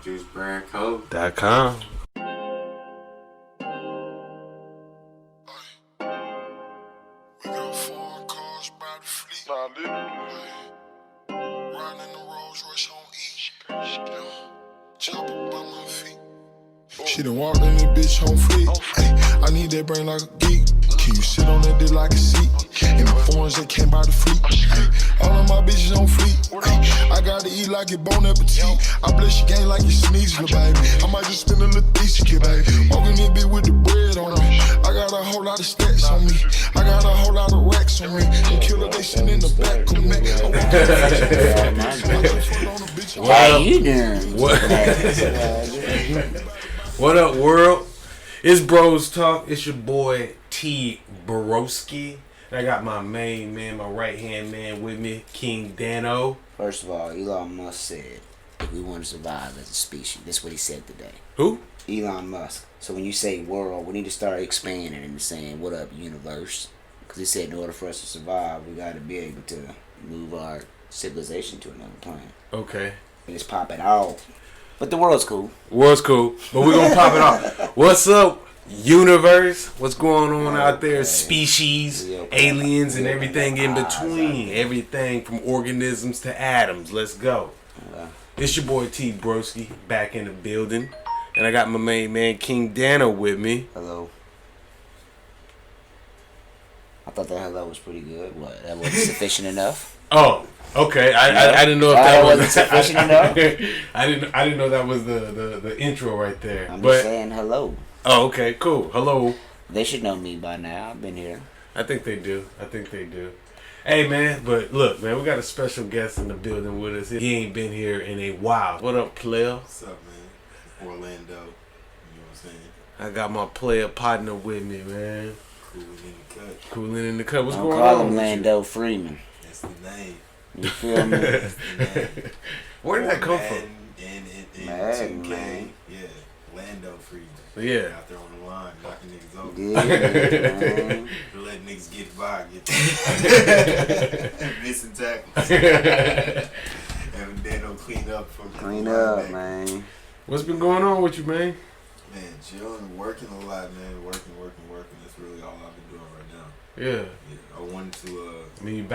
JuiceBrandCo.com. We got 4 cars by the fleet. Nah, riding in the Rolls Royce on E. Chopper by my feet. She done walked in this bitch home fleet. Ay, I need that brain like a geek. Can you sit on that dick like a seat? And my phones that came by the fleet. Ay, all of my bitches on fleet. Ay, I gotta eat like it bon appetit. I bless your game like you sneeze, little baby. I might just spend a little thesis, kid, baby. Walking this bitch with the bread on me. I got a whole lot of stacks on me. I got a whole lot of racks on me. And killer, they sitting in the back of me. How you doing? What up, world? It's Bros Talk. It's your boy T Broski. And I got my main man, my right hand man with me, King Dano. First of all, Elon Musk said if we want to survive as a species, that's what he said today. Who? Elon Musk. So when you say world, we need to start expanding and saying, what up, universe? Because he said in order for us to survive, we got to be able to move our civilization to another planet. Okay. And just pop it off. But the world's cool. World's cool, but we're gonna pop it off. What's up, universe? What's going on out there? Species, aliens, and everything in between. Everything from organisms to atoms. Let's go. It's your boy T Broski back in the building, and I got my main man King Dano with me. Hello. I thought that hello was pretty good. What? That wasn't sufficient enough? Oh, okay. I didn't know if that wasn't sufficient enough. I didn't know that was the intro right there. I'm just saying hello. Oh, okay, cool. Hello. They should know me by now. I've been here. I think they do. Hey, man, but look, man, we got a special guest in the building with us. He ain't been here in a while. What up, player? What's up, man? Orlando. You know what I'm saying? I got my player partner with me, man. Cooling in the cut. What's Don't going call on? him Lando Freeman. That's the name. You feel me? That's the name. Where did that come from? And Madden, 2K. man. Yeah. Lando Freeman. Yeah. Out there on the line, knocking niggas over. Yeah, man. Letting niggas get by, missing tackles. And then they'll clean up from Clean up, man. What's been going on with you, man? Man, chilling, working a lot, man. Working. That's really all I've been doing right now. Yeah. I wanted to, I mean,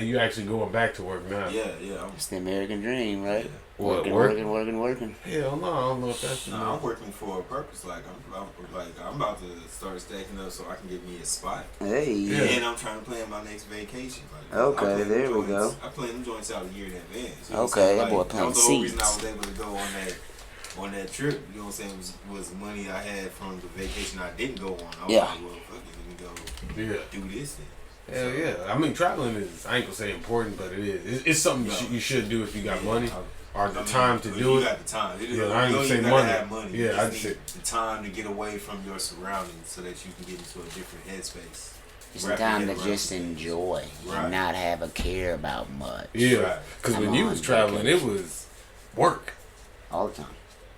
you actually going back to work now? yeah. It's the American dream, right? Yeah. What, Working. Hell no, I don't know if that's No, I'm working for a purpose. I'm about to start stacking up so I can get me a spot. Hey. Yeah. And I'm trying to plan my next vacation. Okay, there we go. I plan them joints out a year in advance. Okay, that boy planting planting That was the whole reason I seeds. was able to go on that trip. You know what I'm saying? Was money I had from the vacation I didn't go on. I was Yeah. like, well, fuck it, let me go do this then. Hell yeah. I mean, traveling is, I ain't gonna say important, but it is. It's something you should do if you got money or the time to do You it. got the time. Yeah, I ain't gonna say gotta money. have money. You Yeah, I just just need the time to get away from your surroundings so that you can get into a different headspace. It's Wrap time your to head around just things. enjoy and not have a care about much. Yeah, Right. because when Come you on, was traveling, it vacation. was work. All the time.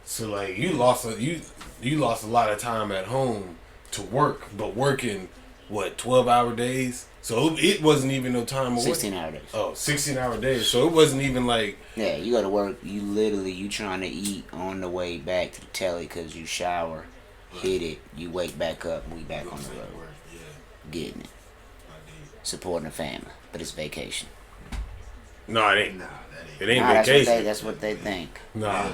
So like you lost a lot of time at home to work, but working 12-hour days. So it wasn't even no time away. 16-hour days. Oh, 16-hour days. So it wasn't even like Yeah, you go to work. You trying to eat on the way back to the telly because you shower, hit it, you wake back up, and we back on the road, Yeah, getting it, I did. supporting the family. But it's vacation. no, it ain't. Nah, that It ain't Nah, vacation. that's what they think. Nah,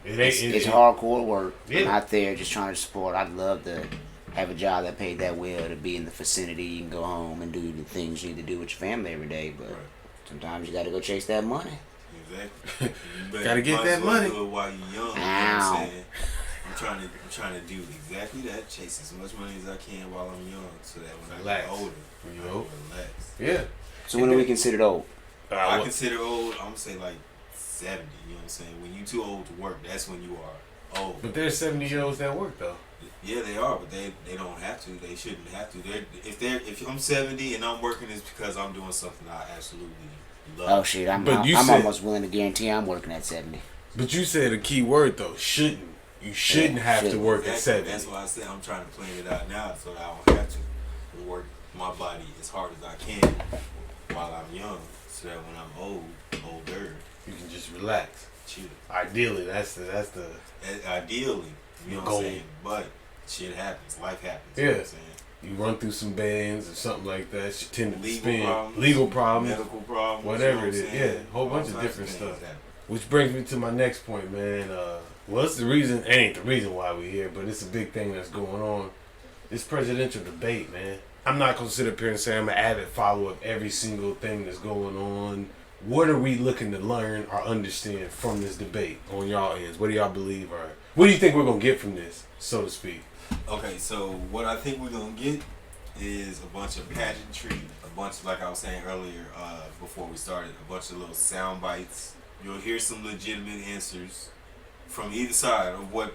it ain't. It's hardcore work. Yeah. I'm out there just trying to support. I'd love to have a job that paid that well, to be in the vicinity. You can go home and do the things you need to do with your family every day. But sometimes you got to go chase that money. Exactly. You Gotta get might that as well money. Do it while you're young. You know what Ow. I'm saying? I'm trying to do exactly that. Chase as much money as I can while I'm young, so that when Relax. I get older, When you I can old. relax. Yeah. So when are we considered old? I consider old. I'm gonna say like 70. You know what I'm saying? When you too old to work, that's when you are old. But there's 70-year-olds that work though. Yeah, they are, but they don't have to. They shouldn't have to. If I'm 70 and I'm working, it's because I'm doing something I absolutely love. Oh shit! I'm But you said- almost willing to guarantee I'm working at 70. But you said a key word though. Shouldn't. You shouldn't have to shouldn't. work at 70. That's why I said I'm trying to plan it out now so that I don't have to work my body as hard as I can while I'm young, so that when I'm older, You can just relax. chill. Ideally, that's the Ideally, you know what goal. I'm saying? But shit happens. Life happens. Yeah. You know what I'm saying? You run through some bands or something like that. You tend to Legal spend problems, legal problems, medical problems, whatever you know it is. what I'm saying? Yeah, a whole All bunch of types different things stuff. happen. Which brings me to my next point, man. Well, it's the reason. It ain't the reason why we're here, but it's a big thing that's going on. This presidential debate, man. I'm not gonna sit up here and say I'm an avid follower of every single thing that's going on. What are we looking to learn or understand from this debate on y'all ends? What do y'all believe, or what do you think we're gonna get from this, so to speak? Okay, so what I think we're gonna get is a bunch of pageantry, a bunch, like I was saying earlier, before we started, a bunch of little sound bites. You'll hear some legitimate answers from either side of what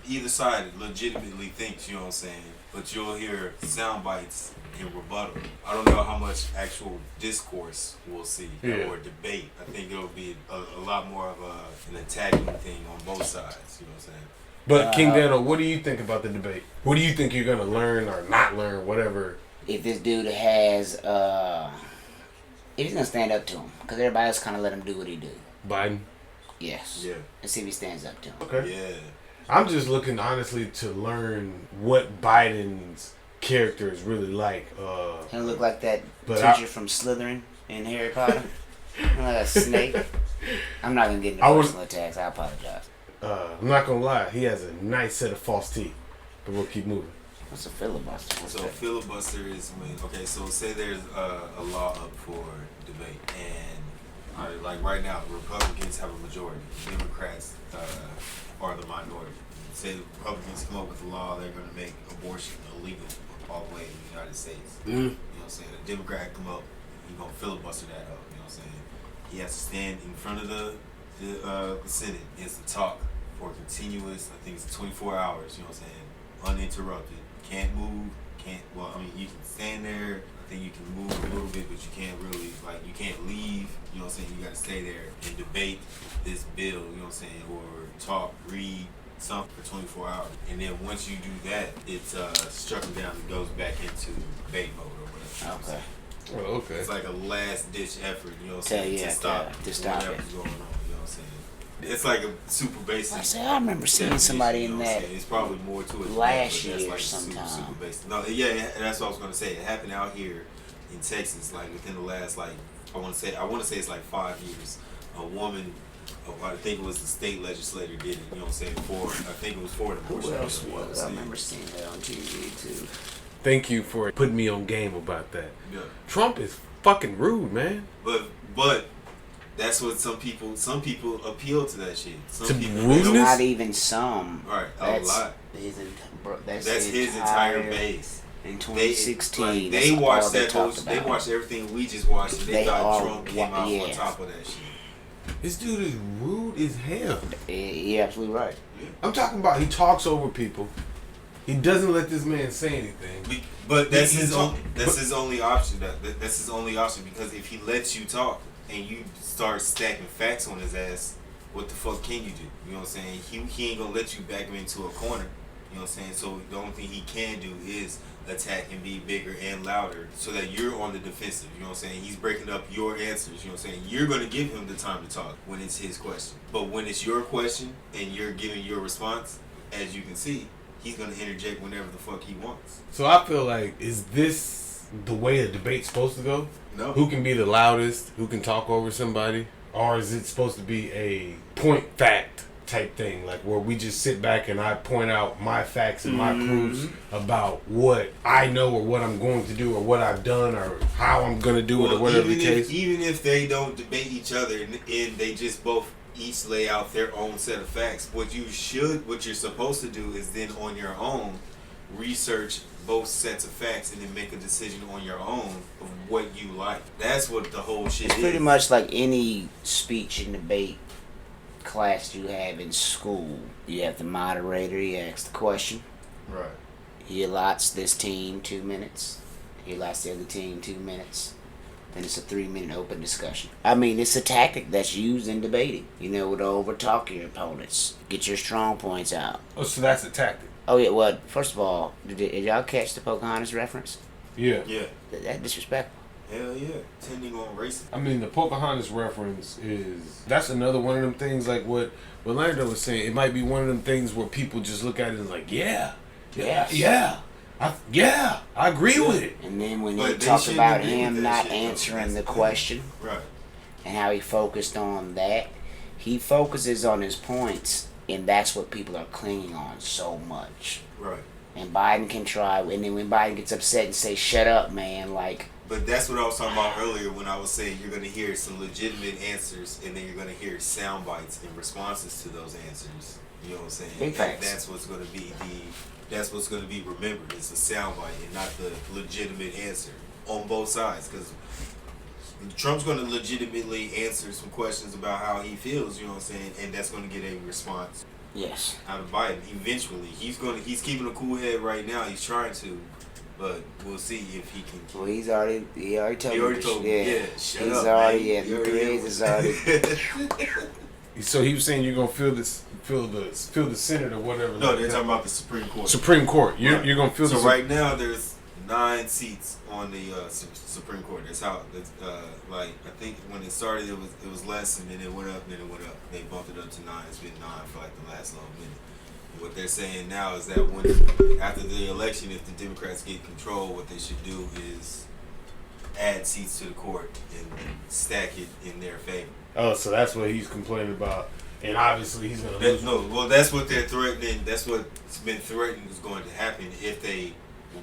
either side legitimately thinks, you know what I'm saying? But you'll hear sound bites in rebuttal. I don't know how much actual discourse we'll see or debate. I think it'll be a lot more of an attacking thing on both sides, you know what I'm saying? But King Dano, what do you think about the debate? What do you think you're gonna learn or not learn, whatever? If this dude has, if he's gonna stand up to him, because everybody else kind of let him do what he do. Biden? Yes. Yeah. Let's see if he stands up to him. Okay. Yeah. I'm just looking honestly to learn what Biden's character is really like. He'll look like that But teacher from Slytherin in Harry Potter. Like a snake. I'm not gonna get into personal attacks. I apologize. I'm not gonna lie, he has a nice set of false teeth. But we'll keep moving. What's a filibuster? What's So that? filibuster is when, okay, so say there's a law up for debate, and like right now, Republicans have a majority, Democrats are the minority. Say the Republicans come up with a law, they're going to make abortion illegal all the way in the United States. You know what I'm saying? A Democrat come up, he's going to filibuster that up. You know what I'm saying? He has to stand in front of the Senate. He has to talk for continuous, I think it's 24 hours. You know what I'm saying? Uninterrupted. Can't move. Well, I mean, you can stand there. I think you can move a little bit, but you can't really, like, you can't leave. You know what I'm saying? You got to stay there and debate this bill. You know what I'm saying? Or talk, read something for 24 hours. And then once you do that, it's struck him down and goes back into debate mode or whatever. Okay. Oh, okay. It's like a last ditch effort, you know what I'm Tell saying, you, to stop it. whatever's going on, you know what I'm saying. It's like a super basic. I remember seeing somebody in that It's probably more to it. last than that, but year that's sometime. Super basic. No, yeah, that's what I was gonna say. It happened out here in Texas, like within the last, like, I want to say it's like 5 years. A woman, I think it was the state legislator did it. You know what I'm saying? I think it was for the abortion. Who else was? I remember seeing that on TV too. Thank you for putting me on game about that. Yeah. Trump is fucking rude, man. But that's what some people appeal to that shit. Some To people rudeness? Not even some. Right, That's a lot. That's his entire base. In 2016, they watched that whole. talked They about. watched everything we just watched, and they thought Trump came out on yeah. top of that shit. This dude is rude as hell. You're absolutely right. I'm talking about he talks over people. He doesn't let this man say anything. But that's his only. That's his only option. That's his only option, because if he lets you talk and you start stacking facts on his ass, what the fuck can you do? You know what I'm saying? He ain't gonna let you back him into a corner. You know what I'm saying? So the only thing he can do is attack and be bigger and louder so that you're on the defensive. You know what I'm saying? He's breaking up your answers. You know what I'm saying? You're going to give him the time to talk when it's his question. But when it's your question and you're giving your response, as you can see, he's going to interject whenever the fuck he wants. So I feel like, is this the way a debate's supposed to go? No. Who can be the loudest? Who can talk over somebody? Or is it supposed to be a point fact type thing, like where we just sit back and I point out my facts and my proofs about what I know or what I'm going to do or what I've done or how I'm going to do it or whatever the case? Even if they don't debate each other and they just both each lay out their own set of facts, what you're supposed to do is then on your own research both sets of facts and then make a decision on your own of what you like. That's what the whole shit is. It's pretty much like any speech and debate class you have in school. You have the moderator, he asks the question. Right. He allots this team 2 minutes. He allots the other team 2 minutes. Then it's a 3-minute open discussion. I mean, it's a tactic that's used in debating. You know, to overtalk your opponents. Get your strong points out. Oh, so that's a tactic. Oh, yeah, well, first of all, did y'all catch the Pocahontas reference? Yeah. Yeah. That's disrespectful. Hell yeah, tending on racism. I mean, the Pocahontas reference that's another one of them things like what Lando was saying. It might be one of them things where people just look at it and like, yeah, I agree with it. And then when But you they talk shouldn't about agree with him that not shit, though. answering That's the the thing. question Right. and how he focused on that, he focuses on his points, and that's what people are clinging on so much. Right. And Biden can try, and then when Biden gets upset and say, "Shut up, man," like. But that's what I was talking about earlier when I was saying you're going to hear some legitimate answers and then you're going to hear sound bites in responses to those answers. You know what I'm saying? Big facts. That's what's going to be remembered. It's a sound bite and not the legitimate answer on both sides. Because Trump's going to legitimately answer some questions about how he feels, you know what I'm saying? And that's going to get a response Yes. out of Biden eventually. He's keeping a cool head right now. He's trying to. But we'll see if he can. Well, he already told me. Yeah, shut He's up, already, man. yeah, He the already threes is already. So he was saying you're gonna feel the Senate or whatever. No, like they're that. talking about the Supreme Court. Supreme Court. You're gonna feel So the right now there's 9 seats on the Supreme Court. That's how. Like I think when it started, it was less, and then it went up, and then it went up. They bumped it up to 9. It's been 9 for like the last little minute. What they're saying now is that when after the election, if the Democrats get control, what they should do is add seats to the court and stack it in their favor. Oh, so that's what he's complaining about, and obviously he's gonna lose. That's what they're threatening. That's what's been threatened is going to happen if they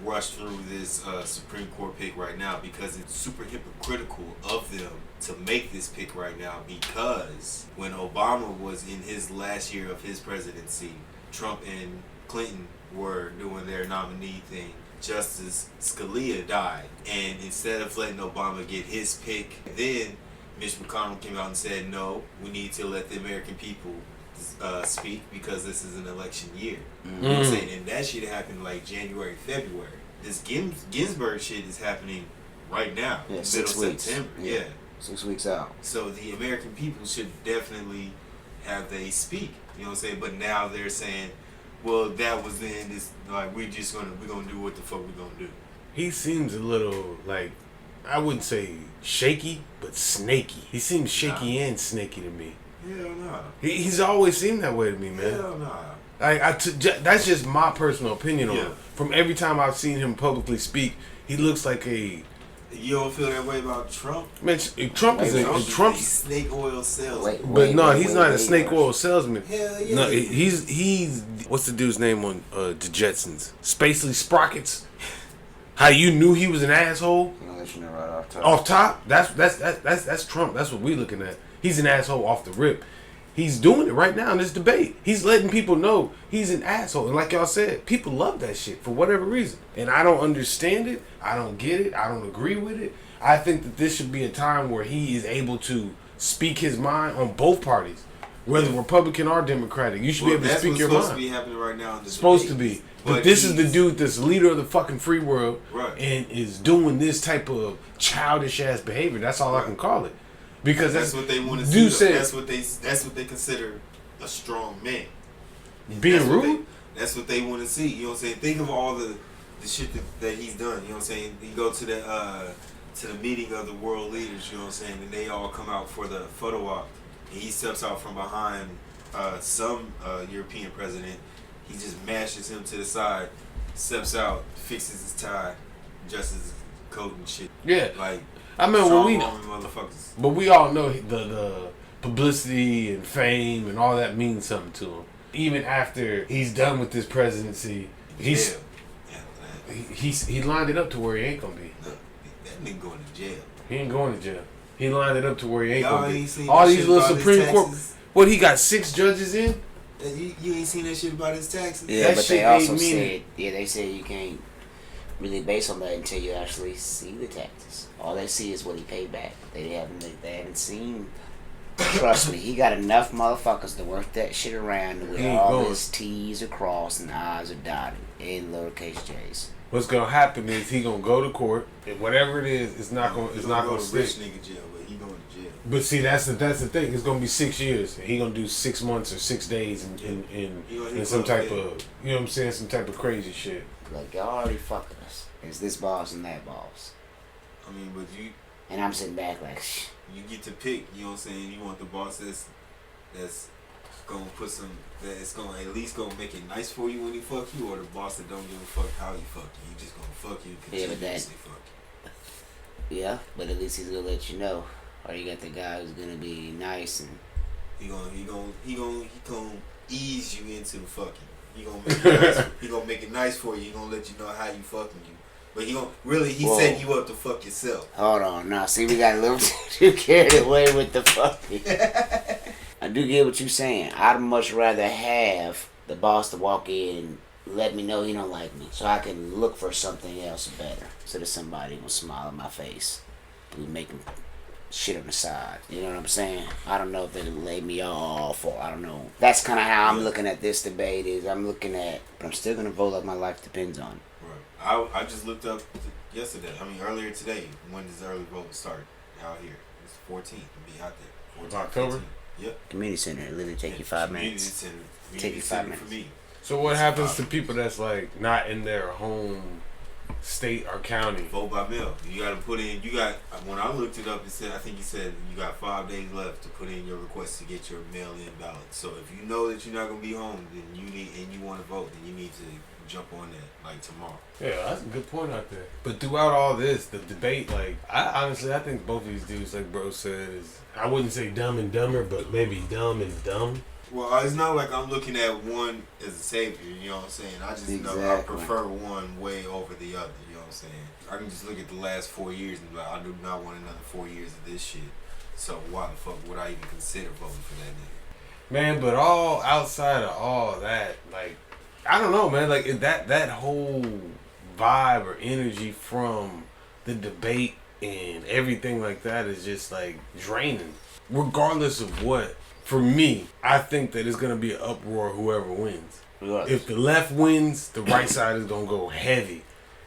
rush through this Supreme Court pick right now, because it's super hypocritical of them to make this pick right now, because when Obama was in his last year of his presidency, Trump and Clinton were doing their nominee thing. Justice Scalia died, and instead of letting Obama get his pick, then Mitch McConnell came out and said, no, we need to let the American people speak because this is an election year. You know what I'm saying? And that shit happened like January, February. This Ginsburg shit is happening right now. Yeah, middle 6 weeks. September. Yeah. 6 weeks out. So the American people should definitely have they speak. You know what I'm saying? But now they're saying, well, that was then. This like we're gonna do what the fuck we're gonna do. He seems a little like, I wouldn't say shaky, but snaky. He seems shaky and snaky to me. Hell no. He's always seemed that way to me, man. Hell no. That's just my personal opinion on Yeah. him. From every time I've seen him publicly speak, he looks like a. You don't feel that way about Trump? Man, Trump is a Trump's. Snake oil salesman. But no, he's not a snake oil salesman. Hell yeah. No, he's what's the dude's name on the Jetsons? Spacely Sprockets. How you knew he was an asshole? I'm gonna let you know right off top. Off top? That's Trump. That's what we looking at. He's an asshole off the rip. He's doing it right now in this debate. He's letting people know he's an asshole. And like y'all said, people love that shit for whatever reason. And I don't understand it. I don't get it. I don't agree with it. I think that this should be a time where he is able to speak his mind on both parties, whether Republican or Democratic. You should be able to speak your mind. That's supposed to be happening right now in this Supposed to debate. be. But this is the dude that's the leader of the fucking free world, Right. and is doing this type of childish ass behavior. That's all I can call it. Because That's what they want to dude see. said, That's what they consider a strong man. being That's what rude. That's what they want to see. You know what I'm saying? Think of all the shit that he's done. You know what I'm saying? You go to the meeting of the world leaders. You know what I'm saying? And they all come out for the photo op. And he steps out from behind some European president. He just mashes him to the side, steps out, fixes his tie, adjusts his coat and shit. Yeah, Like, I mean, strong army motherfuckers. but we all know the publicity and fame and all that means something to him. Even after he's done with this presidency, he's Yeah. he lined it up to where he ain't gonna be. Look, that nigga going to jail. He ain't going to jail. He lined it up to where he ain't Y'all gonna be. ain't seen All that these shit little about his Supreme Court. taxes? What, he got 6 judges in? You ain't seen that shit about his taxes? Yeah, That but shit they also ain't said, meaning- they said you can't really base on that until you actually see the taxes. All they see is what he paid back. They haven't seen. Trust me, he got enough motherfuckers to work that shit around where He ain't all going. his T's are crossed and I's are dotted in lowercase J's. What's gonna happen is he gonna go to court, and whatever it is, it's not gonna to stick. rich nigga jail, but he going to jail. But see, that's the thing. It's gonna be 6 years. And he gonna do 6 months or 6 days in some type of, you know what I'm saying, some type of crazy shit. Like, y'all already fucking us. It's this boss and that boss. I mean, but And I'm sitting back like, you get to pick. You know what I'm saying? You want the boss that's gonna put some, that's gonna at least gonna make it nice for you when he fuck you, or the boss that don't give a fuck how he fuck you. He just gonna fuck you and Yeah, continue but to say fuck you. yeah, but at least he's gonna let you know. Or you got the guy who's gonna be nice and He gonna ease you into the fucking. He gonna make it nice. He gonna make it nice for you. He gonna let you know how you fucking you. But he Whoa. setting you up to fuck yourself. hold on. Now, see, we got a little too carried away with the fucking. I do get what you're saying. I'd much rather have the boss to walk in and let me know he don't like me, so I can look for something else better. So that somebody gonna smile in my face, we making shit on the side. You know what I'm saying? I don't know if it'll lay me off, or I don't know. That's kind of how I'm looking at this debate. But I'm still gonna vote like my life depends on it. Right. I just looked up yesterday. I mean earlier today. When does the early voting start out here? It's 14th. It'll be out there. 14th, October. 15th. Yep. Community center, it literally take you 5 minutes. Take you 5 minutes. For me. So what happens to people that's like not in their home state or county? Vote by mail. You got to put in. When I looked it up, it said, I think you said you got 5 days left to put in your request to get your mail-in ballot. So if you know that you're not gonna be home, then you want to vote, then you need to jump on that like tomorrow. Yeah, that's a good point out there. But throughout all this, the debate, like, I think both of these dudes, like bro said, is, I wouldn't say dumb and dumber, but maybe dumb and dumb. Well, it's not like I'm looking at one as a savior, you know what I'm saying? I just know I prefer one way over the other, you know what I'm saying? I can just look at the last 4 years and be like, I do not want another 4 years of this shit. So why the fuck would I even consider voting for that nigga? Man, but all outside of all that, like, I don't know, man. Like that whole vibe or energy from the debate and everything like that is just like draining. Regardless of what, for me, I think that it's gonna be an uproar whoever wins. Right. If the left wins, the right side is gonna go heavy.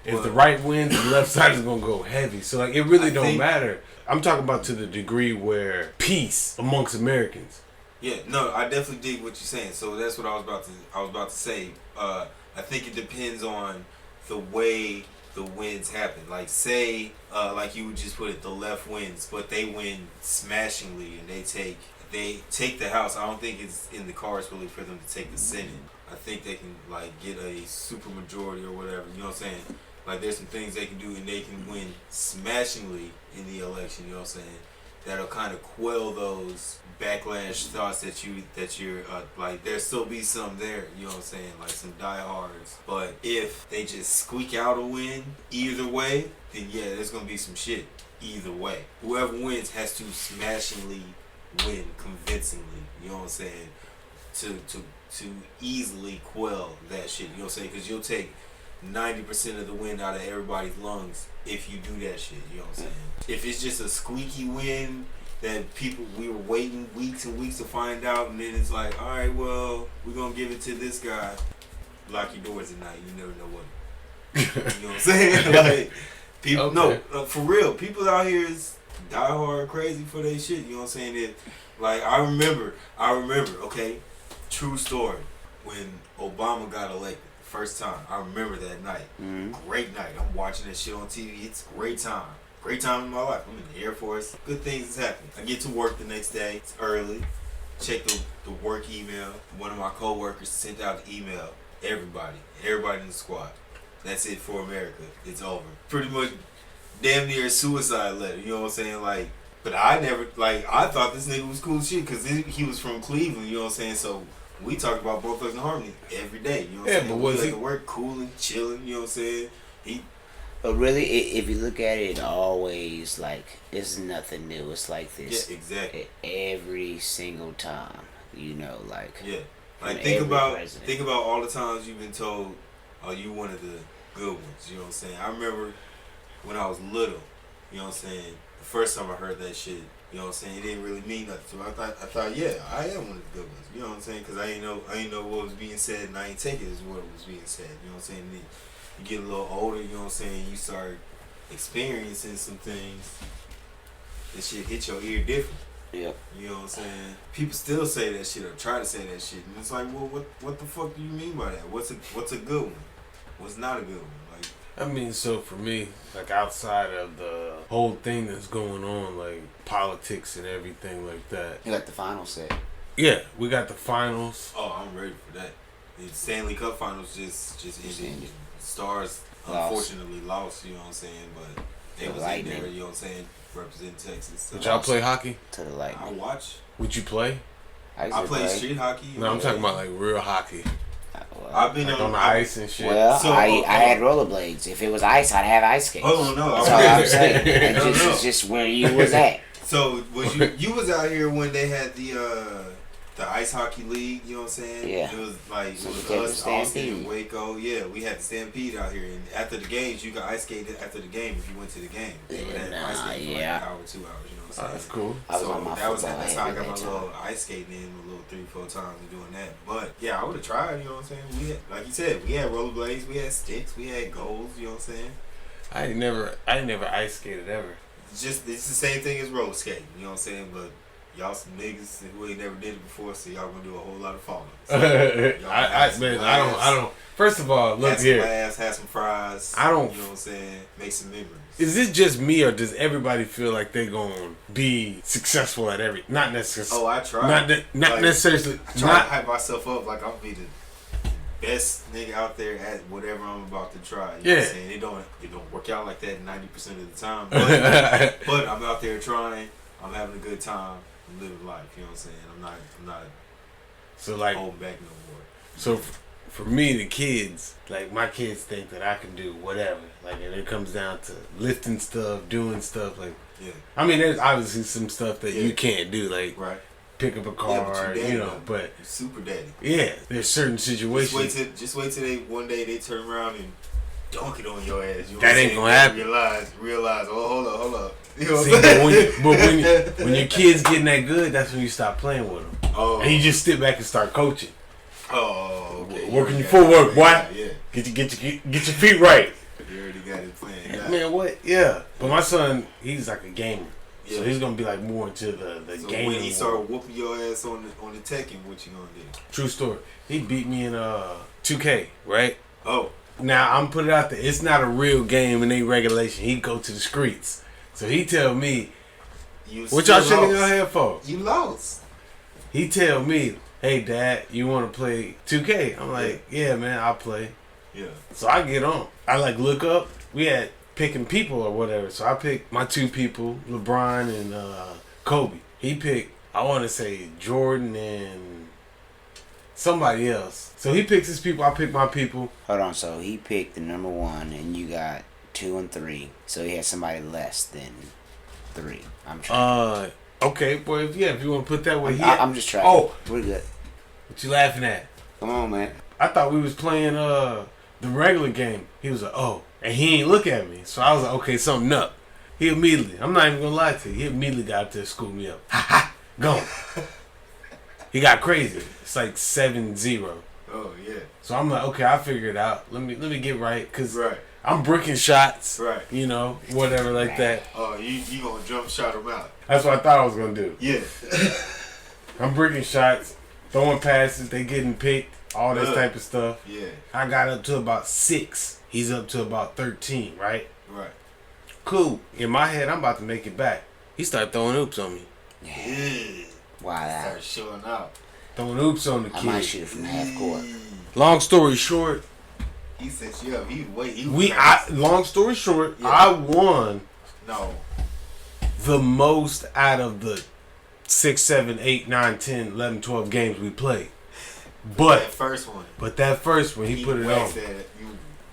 If the right wins, the left side is gonna go heavy. So like, it really don't matter. I'm talking about to the degree where peace amongst Americans. Yeah, no, I definitely dig what you're saying. So that's what I was about to say. I think it depends on the way the wins happen. Like say, like you would just put it, the left wins, but they win smashingly and they take the House. I don't think it's in the cards really for them to take the Senate. I think they can like get a super majority or whatever. You know what I'm saying? Like there's some things they can do and they can win smashingly in the election. You know what I'm saying? That'll kind of quell those backlash thoughts that you're like there'll still be some there, you know what I'm saying, like some diehards. But if they just squeak out a win either way, then yeah, there's gonna be some shit either way. Whoever wins has to smashingly win convincingly, you know what I'm saying, to easily quell that shit, you know what I'm saying, because you'll take 90% of the wind out of everybody's lungs if you do that shit, you know what I'm saying. If it's just a squeaky win that we were waiting weeks and weeks to find out, and then it's like, all right, well, we're gonna give it to this guy. Lock your doors at night. You never know what. You know what I'm saying? Like people, okay. No, for real. People out here is diehard crazy for their shit. You know what I'm saying? That, like I remember. Okay, true story. When Obama got elected first time, I remember that night. Mm-hmm. Great night. I'm watching that shit on TV. It's a great time. Great time in my life. I'm in the Air Force. Good things is happening. I get to work the next day. It's early. Check the work email. One of my coworkers sent out the email. Everybody in the squad. That's it for America. It's over. Pretty much damn near a suicide letter. You know what I'm saying? Like, but I thought this nigga was cool as shit because he was from Cleveland. You know what I'm saying? So we talk about both of us in harmony every day. You know what I'm saying? But was he at work cooling, chilling? You know what I'm saying? But really, if you look at it, always like it's nothing new. It's like this. Yeah, exactly. Every single time, you know, like yeah. Like think about all the times you've been told, "Oh, you one of the good ones." You know what I'm saying? I remember when I was little. You know what I'm saying? The first time I heard that shit, you know what I'm saying? It didn't really mean nothing to me. I thought, yeah, I am one of the good ones. You know what I'm saying? Because I ain't know what was being said, and I ain't take it as what was being said. You know what I'm saying? Then you get a little older. You know what I'm saying? You start experiencing some things. That shit hit your ear different. Yeah. You know what I'm saying? People still say that shit or try to say that shit, and it's like, well, what the fuck do you mean by that? What's a good one? What's not a good one? Like, I mean, so for me, like outside of the whole thing that's going on, like politics and everything like that. You got the final set. Yeah, we got the finals. Oh, I'm ready for that. The Stanley Cup Finals just ended. Stars unfortunately lost. You know what I'm saying? But they was in there. You know what I'm saying? Representing Texas. So Would y'all play hockey? To the Lightning. I watch. Would you play? I play street hockey. No, I'm talking about like real hockey. I've been like on the ice and shit. Well, so, I had rollerblades. If it was ice, I'd have ice skates. Oh no, that's all I'm saying. It's just where you was at. So was you was out here when they had the ice hockey league? You know what I'm saying? Yeah. It was like us, Austin, and Waco. Yeah, we had the Stampede out here, and after the games, you could ice skate after the game if you went to the game. They would have ice skate for like an hour, 2 hours. You know what I'm saying? That's cool. That's how I got my little ice skating in a little 3-4 times and doing that. But yeah, I would have tried. You know what I'm saying? We had, like you said, we had rollerblades, we had sticks, we had goals. You know what I'm saying? I ain't never ice skated ever. It's the same thing as roller skating. You know what I'm saying? But y'all some niggas who ain't never did it before, so y'all gonna do a whole lot of falling. So I don't. First of all, look here. Have some fries. I don't. You know what I'm saying? Make some memories. Is it just me, or does everybody feel like they gonna be successful at every? Not necessarily. Oh, I try. Not necessarily. I try to hype myself up like I'm be the best nigga out there at whatever I'm about to try. You know what I'm saying? It don't work out like that 90% of the time. But I'm out there trying. I'm having a good time. I'm living life. You know what I'm saying? I'm not. So like holding back no more. So for me, the kids, like my kids think that I can do whatever. Like, and it comes down to lifting stuff, doing stuff. Like, yeah. I mean, there's obviously some stuff that you can't do, like pick up a car, but you're super daddy. Yeah, there's certain situations. Just wait till they one day they turn around and dunk it on your ass. You that ain't gonna happen. Realize. Oh, hold up. You know when your kids getting that good, that's when you stop playing with them. Oh. And you just sit back and start coaching. Oh, okay. Working your footwork, boy. Yeah. Get your feet right. You already got it planned. Man, what? Yeah. But my son, he's like a gamer. Yeah. So he's gonna be like more into the so gaming. When he start whooping your ass on the Tekken, what you gonna do? True story. He beat me in 2K, right? Oh. Now I'm putting it out there. It's not a real game in any regulation. He go to the streets. So he tell me, what y'all shaking your head for? You lost. He tell me, hey dad, you want to play 2K? I'm like, yeah man, I'll play. Yeah. So I get on. I like look up. We had picking people or whatever. So I picked my two people, LeBron and Kobe. He picked, I want to say Jordan and somebody else. So he picks his people. I pick my people. Hold on. So he picked the number 1, and you got 2 and 3. So he had somebody less than 3. I'm trying. Okay, boy. If you want to put that way, I'm just trying. Oh, we're good. What you laughing at? Come on, man. I thought we was playing the regular game. He was like, oh, and he ain't look at me. So I was like, okay, something up. He immediately, I'm not even gonna lie to you. He immediately got up there to school me up. Ha ha, go. He got crazy. It's like 7-0. Oh yeah. So I'm like, okay, I figured it out. Let me get right, cause I'm bricking shots. Right. You know, whatever like that. Oh, you gonna jump shot him out? That's what I thought I was gonna do. Yeah. I'm bricking shots, throwing passes, they getting picked, all this type of stuff. Yeah. I got up to about 6. He's up to about 13, right? Right. Cool. In my head, I'm about to make it back. He started throwing oops on me. Yeah. Wow. Start showing out. Throwing oops on the kid. I might shoot it from half court. Long story short, he set you up. Long story short, I won. No. The most out of the 6, 7, 8, 9, 10, 11, 12 games we played. But that first one. But that first one, he put it on.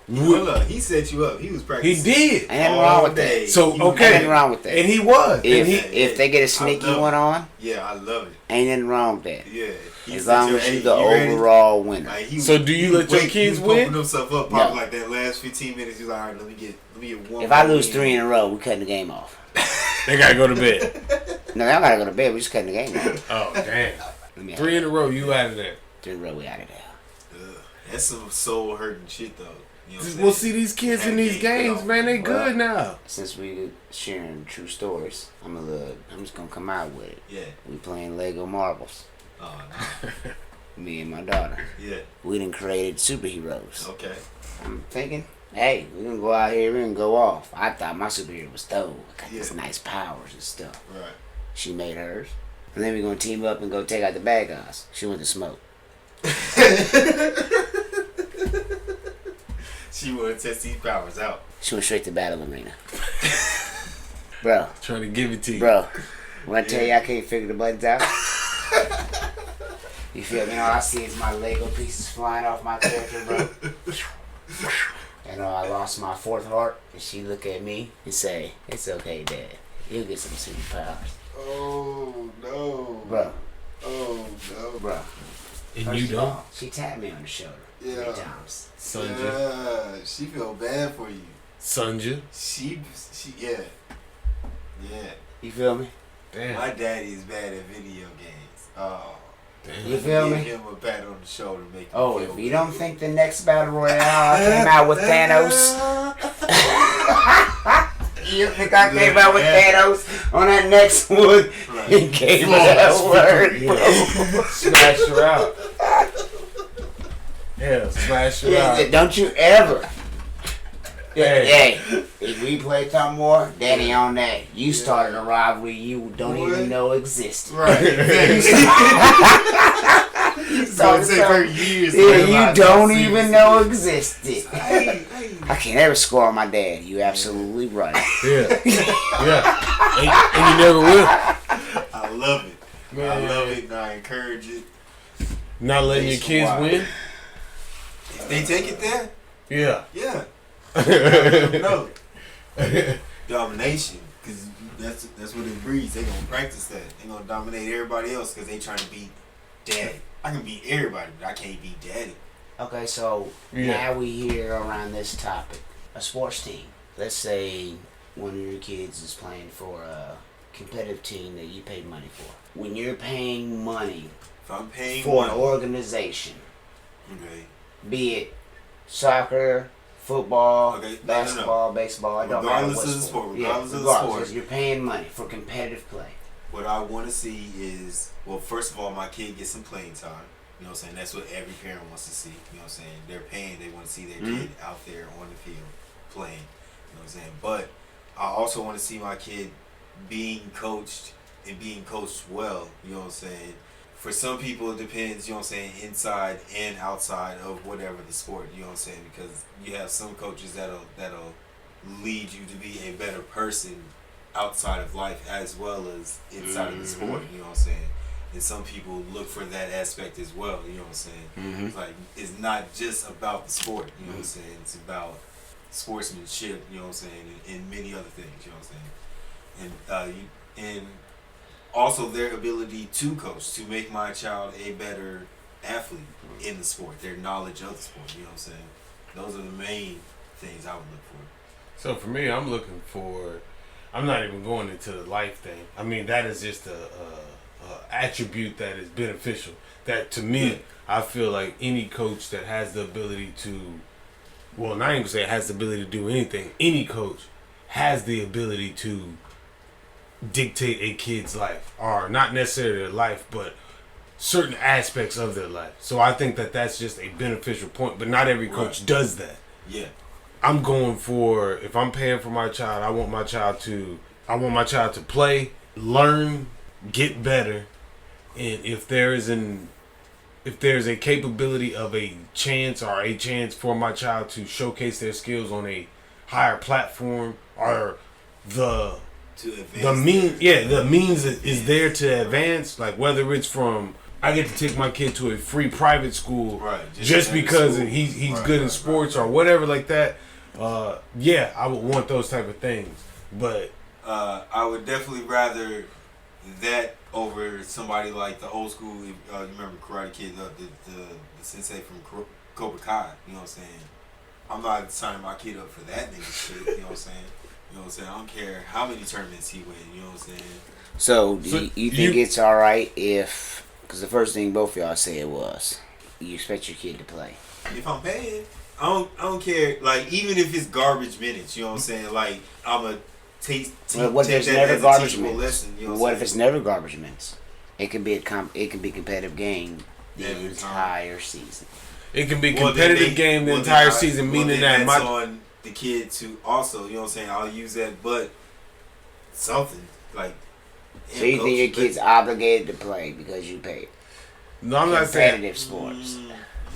Look, he set you up. He was practicing. He did. Ain't nothing wrong with that. So Ain't nothing wrong with that. And he was. If they get a sneaky one on, yeah, I love it. Ain't nothing wrong with that. Yeah. As long as you're the overall winner. So do you let your kids win? Pumping himself up probably like that last 15 minutes. He's like, all right, let me get one. If I lose 3 in a row, we cutting the game off. They gotta go to bed. No, they don't gotta go to bed. We just cutting the game off. Oh damn! 3 in a row, you out of there. 3 in a row, we out of there. That's some soul hurting shit though. You know we'll see these kids in these games, man. They good now. Since we sharing true stories, I'm just gonna come out with it. Yeah. We playing Lego marbles. Oh no. Me and my daughter. Yeah. We done created superheroes. Okay. I'm thinking, hey, we're gonna go out here, we're gonna go off. I thought my superhero was Thor. I got these Yeah. nice powers and stuff. Right. She made hers. And then we're gonna team up and go take out the bad guys. She went to smoke. She wanna test these powers out. She went straight to battle arena. Bro, Trying to give it to you. bro, when I tell you I can't figure the buttons out, you feel me? All I see is my Lego pieces flying off my character, bro. And I lost my fourth heart, and she look at me and say, "It's okay, Dad. You'll get some superpowers." Oh no. Bro, Oh no. bro. And First you of don't? all, she tapped me on the shoulder Yeah. 3 times. Sonja. Yeah, she feel bad for you. Sonja. She yeah. Yeah. You feel me? Damn. My daddy is bad at video games. Oh. Damn. You feel Give me? him a pat on the shoulder, make him Oh, feel if you good. don't think the next battle royale I came out with Thanos, you think I came out with Thanos on that next one? Right. He gave me that word, bro. Yeah. Smash her out. Yeah, smash her Yeah, out. don't you ever. Hey. Hey, if we play some more, Daddy on that. You started a rivalry you don't What? even know existed. Right. It's gonna take her years to Yeah, realize you how don't serious even it know is. existed. Hey. I can't ever score on my dad. You absolutely right. Yeah. Yeah. And you never will. I love it. Man. I love it and I encourage it. Not letting your kids win? If they take it there, Yeah. yeah. No. Domination. Because that's what it breeds. They gonna practice that. They gonna dominate everybody else because they trying to beat daddy. I can beat everybody, but I can't beat daddy. Okay, so Yeah. now we here around this topic. A sports team. Let's say one of your kids is playing for a competitive team that you paid money for. When you're paying money If I'm paying for an money, organization, okay. be it soccer, football, Okay, no. basketball, baseball, it don't matter Regardless what of the sport, Yeah, regardless of the regardless, sport. you're paying money for competitive play. What I want to see is, well, first of all, my kid gets some playing time. You know what I'm saying? That's what every parent wants to see. You know what I'm saying? They're paying, they want to see their kid out there on the field playing. You know what I'm saying? But I also want to see my kid being coached and being coached well. You know what I'm saying? For some people, it depends, you know what I'm saying, inside and outside of whatever the sport, you know what I'm saying? Because you have some coaches that'll lead you to be a better person outside of life as well as inside of the sport, you know what I'm saying? And some people look for that aspect as well, you know what I'm saying? It's like, it's not just about the sport, you know what I'm saying? It's about sportsmanship, you know what I'm saying, and many other things, you know what I'm saying? And also their ability to coach, to make my child a better athlete in the sport, their knowledge of the sport, you know what I'm saying? Those are the main things I would look for. So for me, I'm looking for. I'm not even going into the life thing. I mean, that is just a attribute that is beneficial. That to me, I feel like any coach that has the ability to, well, not even gonna say has the ability to do anything. Any coach has the ability to dictate a kid's life, or not necessarily their life, but certain aspects of their life. So I think that that's just a beneficial point. But not every coach does that. Yeah. I'm going for, if I'm paying for my child, I want my child to play, learn, get better, and if there's a capability of a chance for my child to showcase their skills on a higher platform, or the means is there to advance, like whether it's from I get to take my kid to a free private school, Right, just because school. he's Right, good in right, sports right. or whatever like that. Yeah, I would want those type of things, but I would definitely rather that over somebody like the old school. You remember Karate Kid, the sensei from Cobra Kai. You know what I'm saying? I'm not signing my kid up for that nigga shit. You know what I'm saying? You know what I'm saying? I don't care how many tournaments he win. You know what I'm saying? So, you think it's alright if, because the first thing both of y'all said was, you expect your kid to play. If I'm paying, I don't care. Like, even if it's garbage minutes, you know what I'm saying? Like, I'm a take What if take it's that never as a garbage teachable minutes? lesson. You know What I'm if it's saying? never garbage minutes? It can be a competitive game the Every time. entire season. it can be Well, then competitive they- game the well, entire then season, well, meaning then that that's my on the kid to also, you know what I'm saying, I'll use that, but something like. So you think your kid's obligated to play because you pay? No, I'm not saying competitive sports.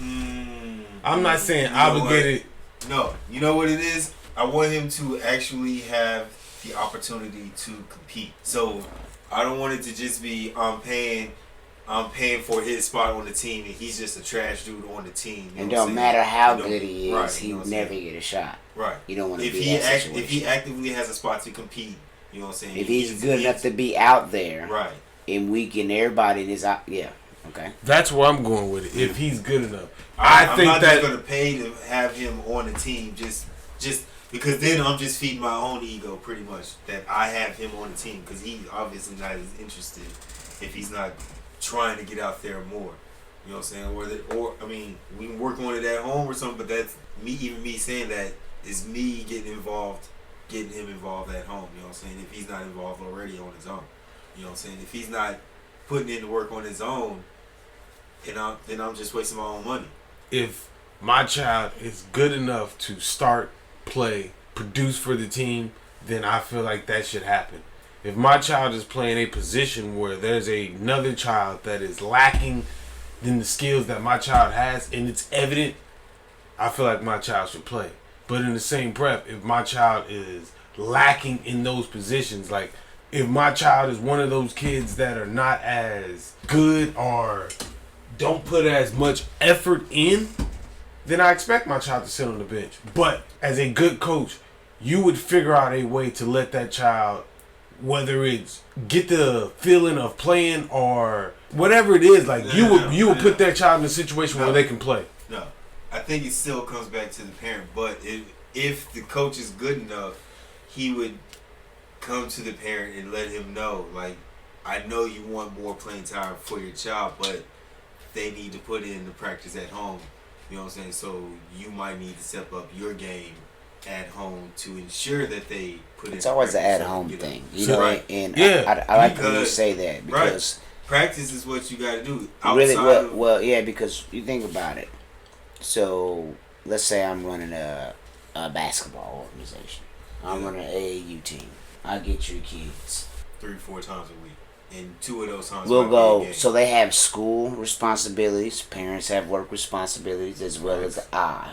I'm not saying obligated. No, you know what it is? I want him to actually have the opportunity to compete. So I don't want it to just be I'm paying for his spot on the team and he's just a trash dude on the team. And don't matter how good he is, he'll never get a shot. Right. You don't want to be that situation. If he actively has a spot to compete, you know what I'm saying? If he's good enough to be out there, right, and weaking everybody in his okay. That's where I'm going with it. If he's good enough, I'm not just gonna pay to have him on the team just because then I'm just feeding my own ego pretty much that I have him on the team because he's obviously not as interested if he's not trying to get out there more. You know what I'm saying? Or I mean, we can work on it at home or something, but that's me. Even me saying that is me getting him involved at home. You know what I'm saying? If he's not involved already on his own, you know what I'm saying? If he's not putting in the work on his own, then I'm just wasting my own money. If my child is good enough to start, play, produce for the team, then I feel like that should happen. If my child is playing a position where there's another child that is lacking in the skills that my child has and it's evident, I feel like my child should play. But in the same breath, if my child is lacking in those positions, like if my child is one of those kids that are not as good or don't put as much effort in, then I expect my child to sit on the bench. But as a good coach, you would figure out a way to let that child, whether it's get the feeling of playing or whatever it is, like you would put that child in a situation where they can play. No, I think it still comes back to the parent. But if the coach is good enough, he would come to the parent and let him know, like, I know you want more playing time for your child, but they need to put in the practice at home. You know what I'm saying? So you might need to step up your game at home to ensure that they put in. It's always an at-home thing, you know. Right. And yeah, I like when you say that because practice is what you got to do. Really, well, yeah, because you think about it. So let's say I'm running a basketball organization. I'm running an AAU team. I get your kids 3-4 times a week. And 2 of those times we'll go. So they have school responsibilities. Parents have work responsibilities as well as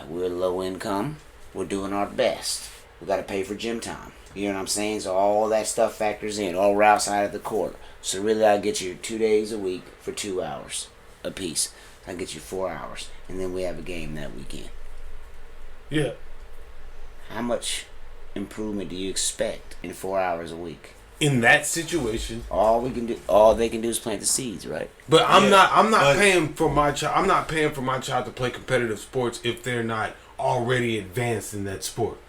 we're low income. We're doing our best. We got to pay for gym time. You know what I'm saying? So all that stuff factors in. All we're outside of the court. So really, I get you 2 days a week for 2 hours a piece. I get you 4 hours, and then we have a game that weekend. Yeah. How much improvement do you expect in 4 hours a week? In that situation, all they can do is plant the seeds, right? But I'm not paying for my child. I'm not paying for my child to play competitive sports if they're not already advanced in that sport.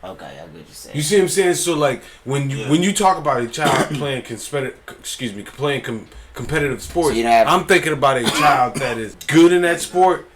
Okay, I get what you're saying. You see what I'm saying? So like when you talk about a child playing competitive sports, so I'm thinking about a child that is good in that sport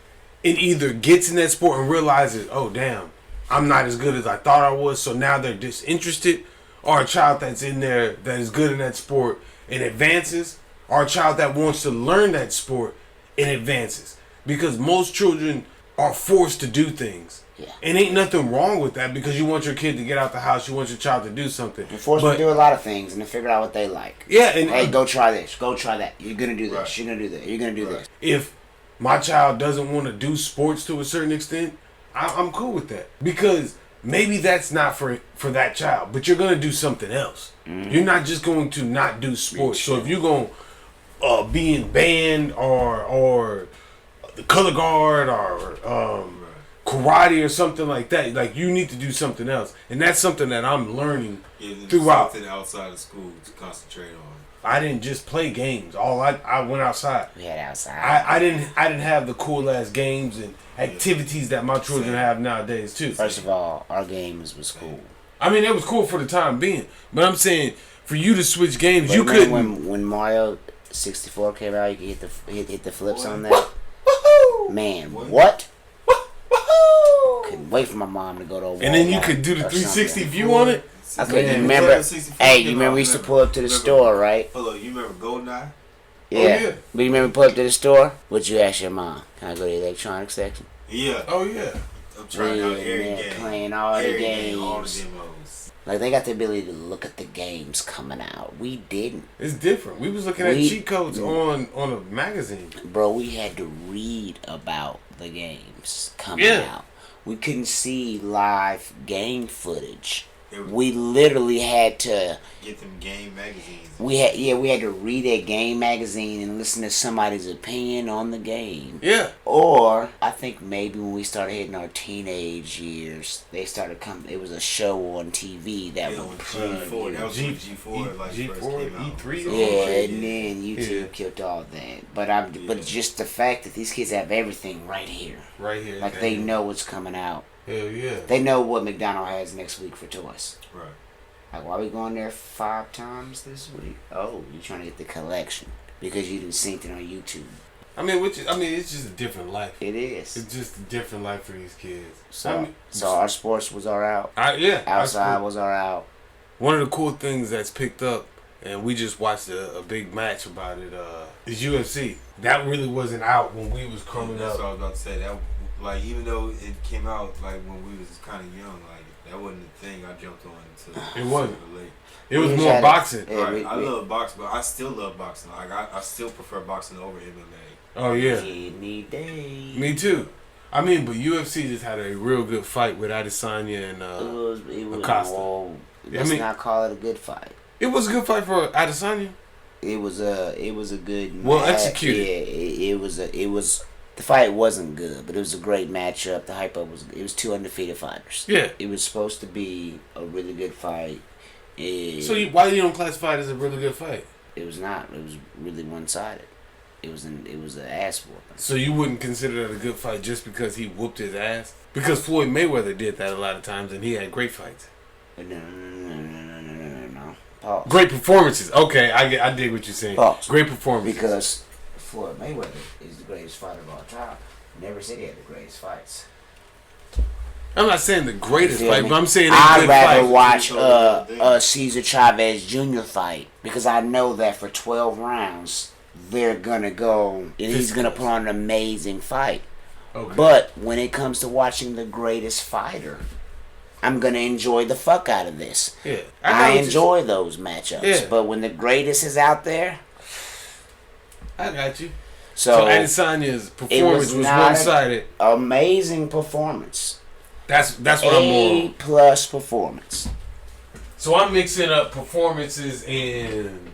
and either gets in that sport and realizes, oh damn, I'm not as good as I thought I was, so now they're disinterested. Or a child that's in there that is good in that sport and advances, or a child that wants to learn that sport and advances. Because most children are forced to do things. Yeah. And ain't nothing wrong with that because you want your kid to get out the house, you want your child to do something. You're forced to do a lot of things and to figure out what they like. Yeah, and hey, go try this, go try that. You're gonna do this, right. You're gonna do that, you're gonna do this. If my child doesn't want to do sports to a certain extent, I'm cool with that. Because maybe that's not for that child, but you're going to do something else. Mm-hmm. You're not just going to not do sports. So if you're going to be in band or the color guard or karate or something like that, like you need to do something else. And that's something that I'm learning throughout. Something outside of school to concentrate on. I didn't just play games. I went outside. We had outside. I didn't have the cool ass games and activities that my children have nowadays too. First of all, our games was cool. I mean, it was cool for the time being, but I'm saying for you to switch games, you couldn't. When Mario 64 came out, you could hit the flips on that. Man, what? Couldn't wait for my mom to go to a Walmart. And then you could do the 360 view on it. Okay, you remember? Hey, you remember we used to pull up to the store, right? Hello, you remember GoldenEye? Yeah. Oh, yeah. But you remember pull up to the store? What'd you ask your mom? Can I go to the electronics section? Yeah. Oh yeah. I'm trying out every they're game. playing all the Every games. game, all the demos. Like, they got the ability to look at the games coming out. We didn't. It's different. We was looking at cheat codes on a magazine. Bro, we had to read about the games coming out. We couldn't see live game footage. We literally had to get them game magazines. We had to read a game magazine and listen to somebody's opinion on the game. Yeah. Or I think maybe when we started hitting our teenage years, they started coming. It was a show on TV that would G4. That was G4. Like G4, E3. Yeah, and then YouTube killed all that. But just the fact that these kids have everything right here. Right here. Like they know what's coming out. Hell yeah. They know what McDonald's has next week for toys. Right. Like, why are we going there 5 times this week? Oh, you're trying to get the collection because you didn't see it on YouTube. I mean, it's just a different life. It is. It's just a different life for these kids. So our sports was all out. Outside was all out. One of the cool things that's picked up, and we just watched a big match about it, is UFC. That really wasn't out when we was coming That's up. what I was about to say. That, like, even though it came out like when we was kind of young, like that wasn't the thing I jumped on until it wasn't. late. It was more boxing. Yeah, right. I love boxing, but I still love boxing. Like I still prefer boxing over MMA. Oh yeah. Any day. Me too. I mean, but UFC just had a real good fight with Adesanya and it was Acosta. Well, let's not call it a good fight. It was a good fight for Adesanya. It was a good well match. executed. Yeah, it was. The fight wasn't good, but it was a great matchup. The hype up it was 2 undefeated fighters. Yeah. It was supposed to be a really good fight. So why you don't classify it as a really good fight? It was not. It was really one-sided. It was an ass whooping. So you wouldn't consider that a good fight just because he whooped his ass? Because Floyd Mayweather did that a lot of times, and he had great fights. No. Pause. Great performances. Okay, I dig what you're saying. Pause. Great performances. Because Floyd Mayweather is the greatest fighter of all time. Never said he had the greatest fights. I'm not saying the greatest fight, but I'm saying I'd rather watch a Cesar Chavez Jr. fight because I know that for 12 rounds they're gonna go and he's gonna put on an amazing fight. Okay. But when it comes to watching the greatest fighter, I'm gonna enjoy the fuck out of this. Yeah, I enjoy those matchups. Yeah. But when the greatest is out there, I got you. So Adesanya's performance was one-sided. Amazing performance. That's what I'm more. A+ performance. So I'm mixing up performances and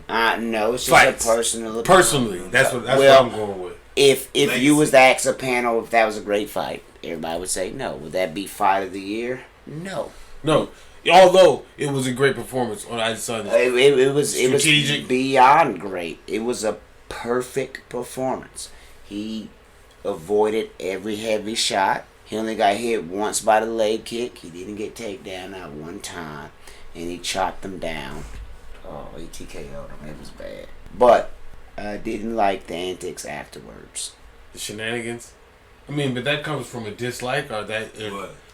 no, it's just fights. a personal. Personally, that's what I'm going with. If you was to ask a panel if that was a great fight, everybody would say no. Would that be fight of the year? No. No. Although it was a great performance on Adesanya. It was strategic. Beyond great. It was a perfect performance. He avoided every heavy shot. He only got hit once by the leg kick. He didn't get takedown at one time. And he chopped them down. Oh, he TKO'd him. It was bad. But I didn't like the antics afterwards. The shenanigans. I mean, but that comes from a dislike or that.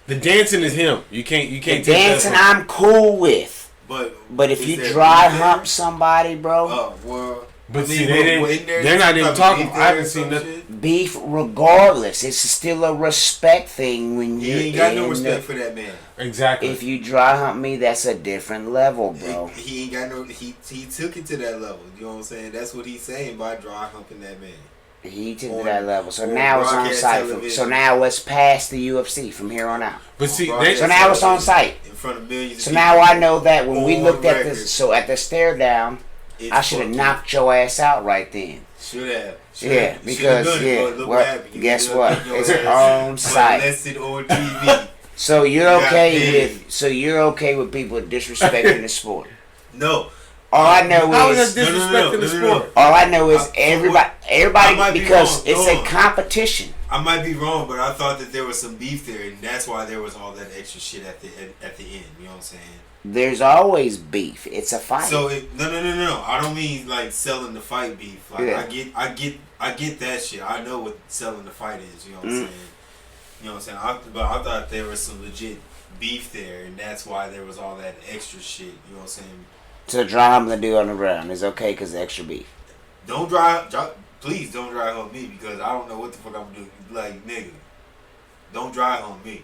The dancing is him. You can't. The dancing I'm cool with. But if you dry hump somebody, bro. But see, they're not even talking. I haven't seen nothing. Beef, regardless, it's still a respect thing when you ain't got no respect for that man. Exactly. If you dry hump me, that's a different level, bro. He ain't got no. He took it to that level. You know what I'm saying? That's what he's saying by dry humping that man. He took it to that level. So now it's on site. So now it's past the UFC from here on out. But see, so now it's on site. In front of millions. So now I know that when we looked at this, so at the stare down, I should have knocked your ass out right then. Should have. Yeah, because well, guess what? It's on site. On TV. So you're okay with people disrespecting the sport? No. All I know is disrespecting the sport. All I know is everybody because it's a competition. I might be wrong, but I thought that there was some beef there, and that's why there was all that extra shit at the end. You know what I'm saying? There's always beef. It's a fight. So no. I don't mean like selling the fight beef. Like I get that shit. I know what selling the fight is. You know what I'm saying? You know what I'm saying? But I thought there was some legit beef there, and that's why there was all that extra shit. You know what I'm saying? So dry hump the dude on the ground is okay because of extra beef. Please don't dry hump me because I don't know what the fuck I'm gonna do. Like, nigga, don't dry hump me.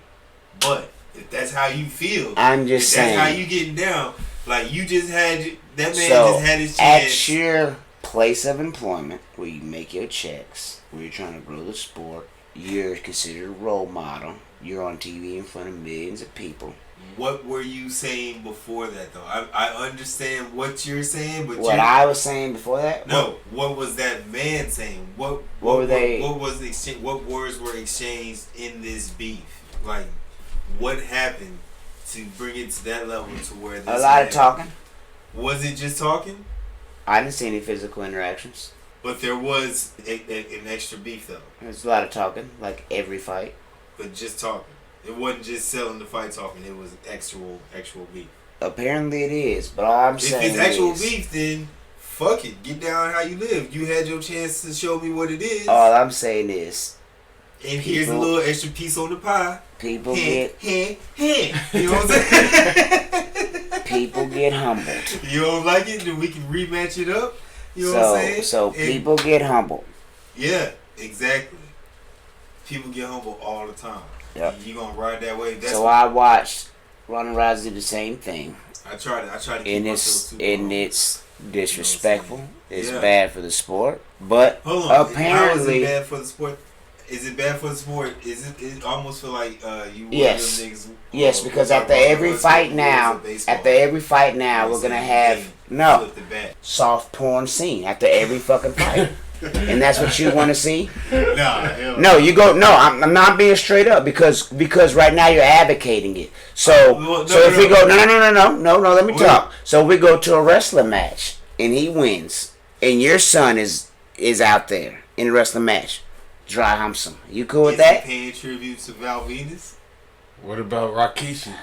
But if that's how you feel, I'm just saying. That's how you getting down. Like you just had that man So, just had his at chance. your place of employment, where you make your checks, where you're trying to grow the sport, you're considered a role model. You're on TV in front of millions of people. What were you saying before that, though? I understand what you're saying, but what I was saying before that? No, what was that man saying? What were they? What was exchange? What words were exchanged in this beef? Like, what happened to bring it to that level to where this a lot of talking. Was it just talking? I didn't see any physical interactions. But there was an extra beef, though. There's a lot of talking, like every fight. But just talking. It wasn't just selling the fight talking. It was actual beef. Apparently it is, but all I'm saying is... If it's actual beef, then fuck it. Get down how you live. You had your chance to show me what it is. All I'm saying is... And here's a little extra piece on the pie. People get... You know what I'm saying? People get humbled. You don't like it? Then we can rematch it up. You know what I'm saying? So people get humbled. Yeah, exactly. People get humbled all the time. Yep. You gonna ride that way? That's so I watched Ronda Rousey do the same thing. I tried to keep and it's disrespectful. You know it's bad for the sport. But hold on. apparently, how is it bad for the sport? Is it bad for the sport? It almost feel like you yes. them niggas, yes, because after every fight now, we're gonna have soft porn scene after every fucking fight. And that's what you want to see? No, you go. No, I'm not being straight up because right now you're advocating it. So if we go, no, let me talk. So we go to a wrestling match and he wins, and your son is out there in the wrestling match. Dry humps him. You cool with that? Paying tribute to Val Venus. What about Rikishi?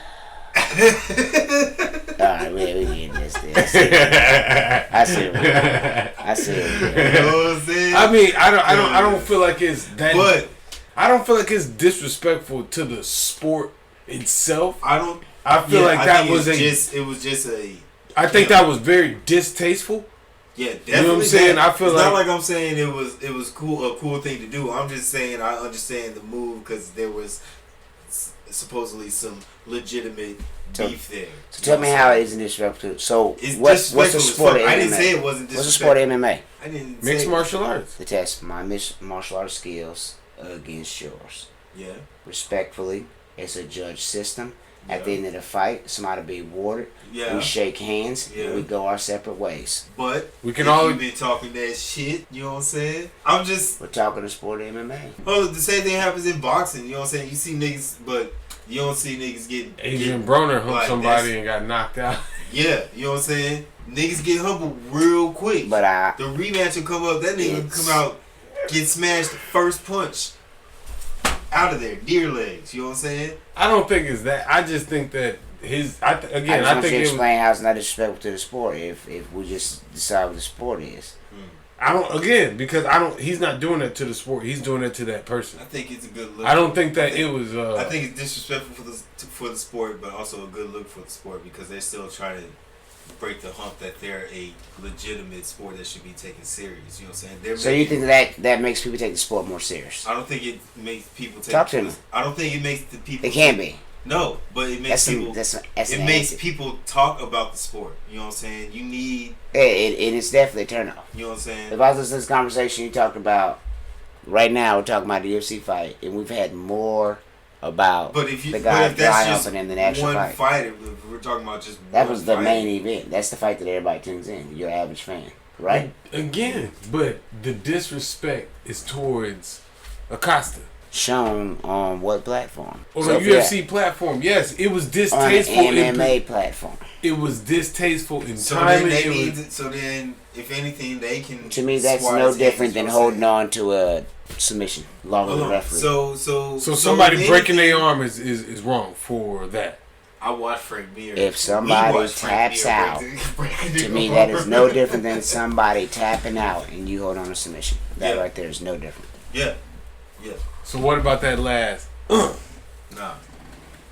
Alright, we get this. I see it. You know what I'm saying? I mean, I don't feel like it's that. But I don't feel like it's disrespectful to the sport itself. I feel like that was it was just a. I think that was very distasteful. Yeah, definitely. You know what I'm saying? I feel it's like not like I'm saying it was cool, a cool thing to do. I'm just saying I understand the move because there was supposedly some legitimate beef there. So tell me how it isn't disrespectful. So what's the sport of MMA? I didn't say it wasn't disrespectful. What's the sport of MMA? I didn't mixed say martial arts. To test my martial arts skills against yours. Yeah. Respectfully, it's a judge system. At the end of the fight, somebody be awarded. Yeah. We shake hands and we go our separate ways. But we can all been talking that shit, you know what I'm saying? We're talking the sport of MMA. Well, the same thing happens in boxing, you know what I'm saying? You see niggas, but you don't see niggas getting Adrian Broner humped somebody and got knocked out. Yeah, you know what I'm saying? Niggas get humbled real quick. But the rematch will come up, that nigga come out, get smashed the first punch. Out of there, deer legs. You know what I'm saying? I don't think it's that. I just think that I think you explain how it's not disrespectful to the sport if we just decide what the sport is. He's not doing it to the sport. He's doing it to that person. I think it's a good look. I don't think that it was. I think it's disrespectful for the sport, but also a good look for the sport because they're still trying to break the hump that they're a legitimate sport that should be taken serious. You know what I'm saying? So you think that makes people take the sport more serious? I don't think it makes people take. Talk to me. I don't think it makes the people. It can be. No, but it makes people. It makes answer. People talk about the sport. You know what I'm saying? You need. It's definitely a turn off. You know what I'm saying? If I was listening to this conversation you talked about, right now we're talking about the UFC fight, and we've had more about the guy dry humping in the actual fight. Fight. We're talking about just that was the main event. That's the fight that everybody tunes in. Your average fan, right? Again, but the disrespect is towards Acosta. Shown on what platform? On the UFC platform. Yes, it was distasteful. On an MMA platform. It was distasteful in so timing. So then, if anything, they can. To me, that's no different than holding on to a submission. Long as the referee. So somebody breaking their arm is wrong for that. I watched Frank Mir. If somebody taps out, to me that is no different than somebody tapping out and you hold on to submission. That right there is no different. Yeah. Yeah. So what about that last? Nah.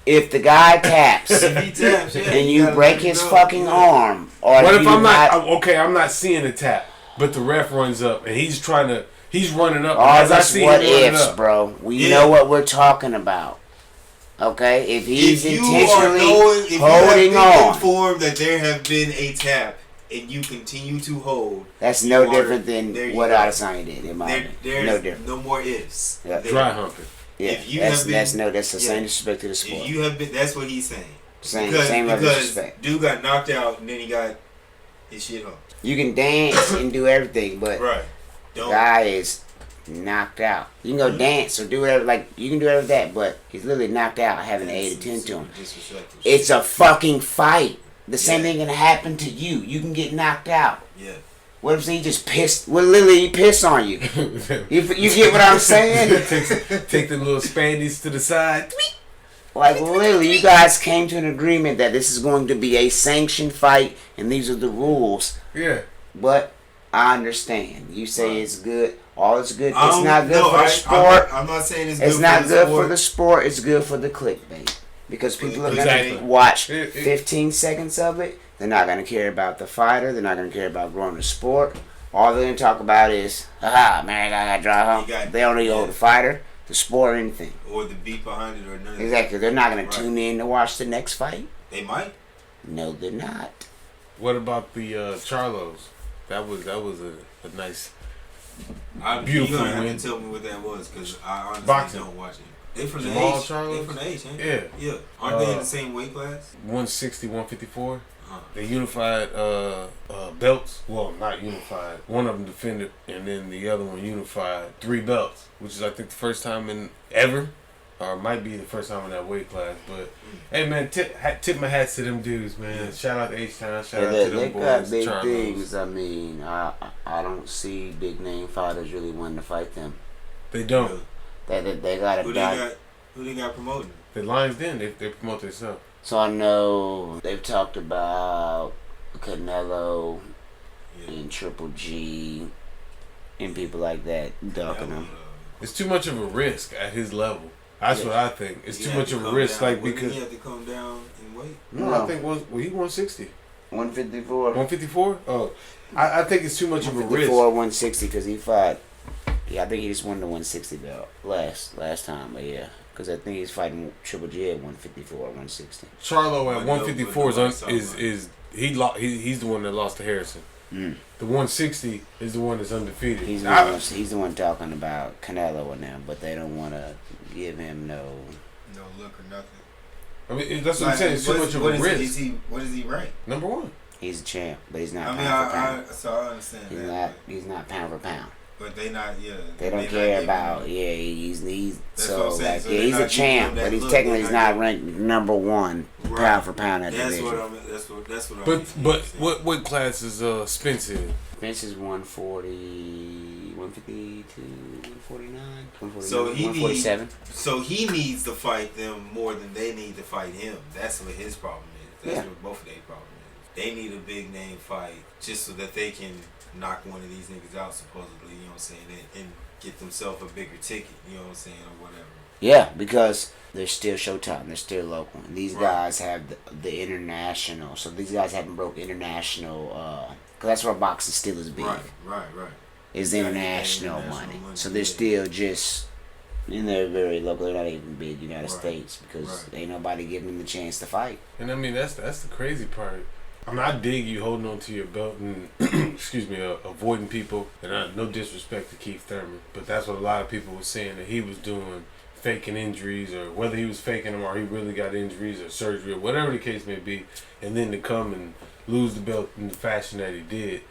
If the guy taps, and you break his fucking arm, or what if I'm not seeing the tap, but the ref runs up and he's running up. All that's what ifs, bro. We know what we're talking about. Okay, if he's if you intentionally if you holding have been on, informed that there have been a tap and you continue to hold, that's no you different than what go. Adesanya did. In my opinion, There's no different. no more ifs. Yeah. Dry humping. Yeah, If you that's have been, that's the same yeah. disrespect to the sport. If you have been, that's what he's saying. Same Because disrespect. dude got knocked out and then he got his shit off. You can dance and do everything, but Right. Don't. guy is knocked out. You can go dance or do whatever, like you can do whatever that, but he's literally knocked out, having an 8 to 10 to him. It's a fucking fight. The same thing can happen to you. You can get knocked out. Yeah. What if he just pissed? Well, literally, he pissed on you. You get what I'm saying? Take the little spandies to the side. Like, literally, you guys came to an agreement that this is going to be a sanctioned fight, and these are the rules. Yeah. But I understand. You say it's good. All is good. It's I don't- not good no, for the I- sport. I'm not saying it's good It's not for the good sport. for the sport. It's good for the clickbait. Because people are Exactly. going to watch It- 15 seconds of it. They're not going to care about the fighter. They're not going to care about growing the sport. All they're going to talk about is, man, I got dry hump. You got- They don't need yeah. the fighter, the sport, or anything. Or the beat behind it or none of that. Exactly. They're not going Right. to tune in to watch the next fight. They might. No, they're not. What about the Charlos? That was a nice. You're Beautiful gonna win. have to tell me what that was because I honestly Boxing. don't watch it. They from the Jamal age. Charlo? They from the age, ain't Yeah. they? Yeah. Aren't they in the same weight class? 160, 154. Uh-huh. They unified belts. Well, not unified. One of them defended, and then the other one unified 3 belts, which is I think the first time in ever, or it might be the first time in that weight class. But hey, man, tip my hats to them dudes, man. Shout out to H-Town. Shout out to They them got boys. big Charlos. things. I mean, I don't see big name fighters really wanting to fight them. They don't. They got Who a they dot. got? Who they got promoting? The Lions Den. They promote themselves. So I know they've talked about Canelo Yeah. and Triple G and people like that ducking That them. was, It's too much of a risk at his level. That's what I think. It's he too had much to of a come risk, down. like Wouldn't because he had to come down in weight. no, I think he 160, 154. 154. Oh, I think it's too much of a risk. 154, 160 because he fought. Yeah, I think he just won the 160 belt last time, but yeah. Because I think he's fighting Triple G at 154, 160. Charlo at But 154 nobody is he's the one that lost to Harrison. Mm. The 160 is the one that's undefeated. He's the one talking about Canelo and them, but they don't want to give him no. No look or nothing. I mean, that's what I'm saying. It's too much of a risk. What is he rank? Number 1. He's a champ, but he's not I mean, pound for pound. so I understand He's that. not. He's not pound for pound. But they not, yeah. They don't not care giving about. him- Yeah, he's That's so what I'm saying. like So yeah, they're he's a not giving champ, him that but he's look. technically They're he's not not ranked number 1 Right. pound for pound at the That's division. what I'm. That's what I'm. But what class is Spence in? Vince is 140, 152, 149, 149, So he 147. So he needs to fight them more than they need to fight him. That's what his problem is. That's Yeah. what both of their problem is. They need a big name fight just so that they can knock one of these niggas out, supposedly, you know what I'm saying, and get themselves a bigger ticket, you know what I'm saying, or whatever. Yeah, because they're still Showtime. They're still local. And these Right. guys have the international. So these guys haven't broke international. Because that's where boxing still is big. Right. Is Yeah, international international money. money, So they're yeah. still just. And they're very local. They're not even big United Right. States because Right. ain't nobody giving them the chance to fight. And I mean that's the crazy part. I mean, I dig you holding on to your belt and excuse me, avoiding people. And no disrespect to Keith Thurman, but that's what a lot of people were saying that he was doing, faking injuries, or whether he was faking them or he really got injuries or surgery or whatever the case may be, and then to come and lose the belt in the fashion that he did.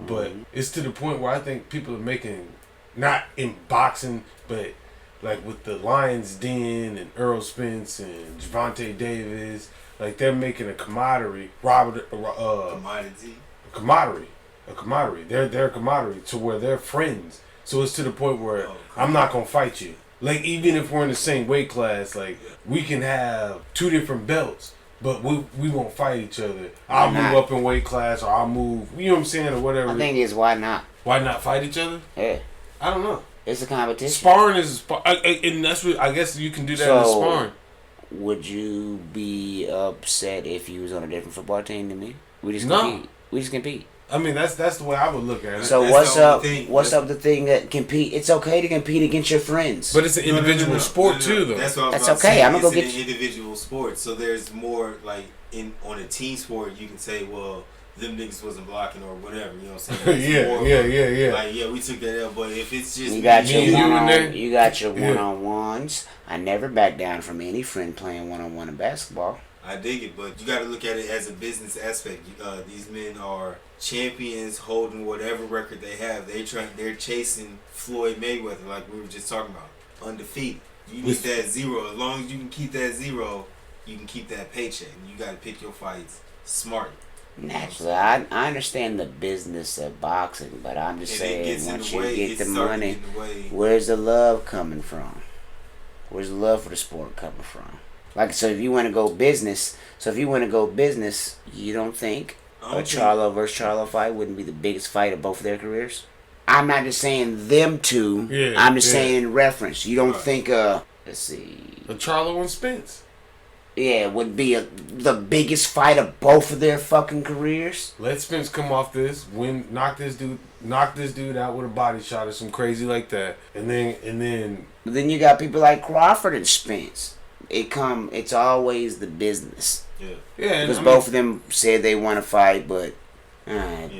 But it's to the point where I think people are making, not in boxing, but like with the Lions Den and Earl Spence and Javante Davis. Like they're making a camaraderie, Commodity. a camaraderie. They're a camaraderie to where they're friends. So it's to the point where I'm not gonna fight you. Like even if we're in the same weight class, like we can have 2 different belts, but we won't fight each other. I'll move up in weight class, or I'll move. You know what I'm saying, or whatever. I think it's why not? Why not fight each other? Yeah, I don't know. it's a competition. Sparring is and that's what I guess you can do that in So- sparring. Would you be upset if you was on a different football team than me? We just No. compete. We just compete. I mean, that's the way I would look at it. So That's what's the only up? thing. What's up? The thing that compete. It's okay to compete against your friends. But it's an individual sport too, though. That's what I was That's about to okay. say. I'm gonna It's go an get you. individual sport, so there's more like on a team sport. You can say, well, them niggas wasn't blocking or whatever. You know what I'm saying? It's yeah. Like, yeah, we took that L. But if it's just You got me your and you in there? you got your Yeah. one-on-ones. I never back down from any friend playing one-on-one in basketball. I dig it, but you got to look at it as a business aspect. These men are champions, holding whatever record they have. They're chasing Floyd Mayweather, like we were just talking about, undefeated. You need that zero. As long as you can keep that zero, you can keep that paycheck. You got to pick your fights smart. Naturally, I understand the business of boxing, but I'm just saying once you get the money, where's the love coming from? Where's the love for the sport coming from? Like, so if you want to go business, you don't think a Charlo versus Charlo fight wouldn't be the biggest fight of both of their careers? I'm not just saying them two. Yeah, I'm just yeah. saying in reference. You don't think, let's see. A Charlo and Spence. Yeah, it would be the biggest fight of both of their fucking careers. Let Spence come off this, knock this dude out with a body shot or some crazy like that, and then. But then you got people like Crawford and Spence. It's always the business. Yeah. Yeah, Because both of them said they want to fight, but